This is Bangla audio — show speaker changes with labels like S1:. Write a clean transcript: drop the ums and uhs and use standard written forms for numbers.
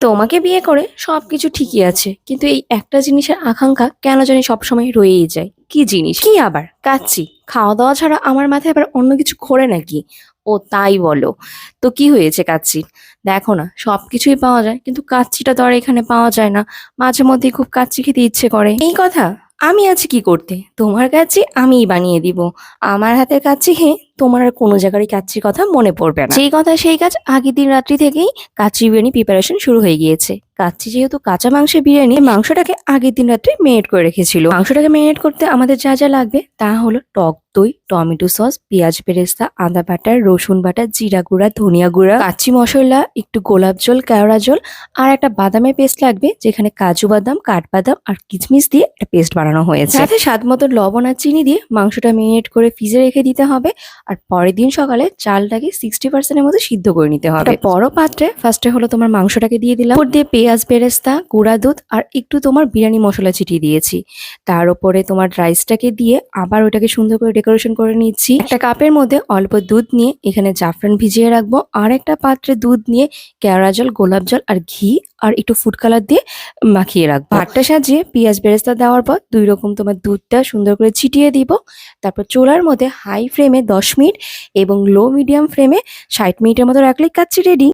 S1: তোমাকে বিয়ে করে সবকিছু ঠিকই আছে, কিন্তু এই একটা জিনিসের আকাঙ্ক্ষা কেন জানি সবসময় রয়েই যায়। কি জিনিস? কি আবার? কাচ্চি? খাওয়া দাওয়া ছাড়া আমার মাথায় আবার অন্য কিছু ঘোরে নাকি? ও তাই বলো। তো কি হয়েছে কাচ্চির? দেখো না, সবকিছুই পাওয়া যায়, কিন্তু কাচ্চিটা তো আর এখানে পাওয়া যায় না। মাঝে মধ্যে খুব কাচ্চি খেতে ইচ্ছে করে। এই কথা? আমি আছি কি করতে? তোমার কাচ্চি আমিই বানিয়ে দিব। আমার হাতের কাচ্চি খেয়ে তোমার আর কোনো জায়গারই কাচ্চির কথা মনে পড়বে না। যেই কথা সেই কাজ, আগের দিন রাত্রি থেকেই কাচ্চি বিরিয়ানি প্রিপারেশন শুরু হয়ে গিয়েছে। কাচ্চি যেহেতু কাঁচা মাংসের বিরিয়ানি, মাংসটাকে আগের দিন রাত্রে মেরিনেট করে রেখেছিল। মাংসটাকে মেরিনেট করতে আমাদের যা যা লাগবে তা হলো টক দই, টমেটো সস, পেঁয়াজ বেরেস্তা, আদা বাটা, রসুন বাটা, জিরা গুঁড়া, ধনিয়া গুঁড়া, কাচ্চি মশলা, একটু গোলাপ জল, কেওড়া জল, আর একটা বাদামের পেস্ট লাগবে, যেখানে কাজু বাদাম, কাঠবাদাম আর কিচমিচ দিয়ে একটা পেস্ট বানানো হয়েছে। সাথে স্বাদ মতো লবণ আর চিনি দিয়ে মাংসটা মেরিনেট করে ফ্রিজে রেখে দিতে হবে। আর পরের দিন সকালে চালটাকে 60% মতো সিদ্ধ করে নিতে হবে। একটা বড় পাত্রে ফার্স্টে হলো তোমার মাংসটাকে দিয়ে দিলাম, উপর দিয়ে পেঁয়াজ বেরেস্তা, গুঁড়া দুধ আর একটু তোমার বিরিয়ানি মশলা ছিটিয়ে দিয়েছি। তার উপরে তোমার রাইসটাকে দিয়ে আবার ওটাকে সুন্দর করে ডেকোরেশন করে নিচ্ছি। একটা কাপের মধ্যে অল্প দুধ নিয়ে এখানে জাফরান ভিজিয়ে রাখবো, আর একটা পাত্রে দুধ নিয়ে কেওড়া জল, গোলাপ জল আর ঘি আর একটু ফুড কালার দিয়ে মাখিয়ে রাখবো। ভাতটা সাজিয়ে পেঁয়াজ বেরেস্তা দেওয়ার পর দুই রকম তোমার দুধটা সুন্দর করে ছিটিয়ে দিব। তারপর চুলার মধ্যে হাই ফ্লেমে 10 মিনিট এবং লো মিডিয়াম ফ্লেমে 60 মিনিটের মতো রাখলেই কাচ্চি রেডি।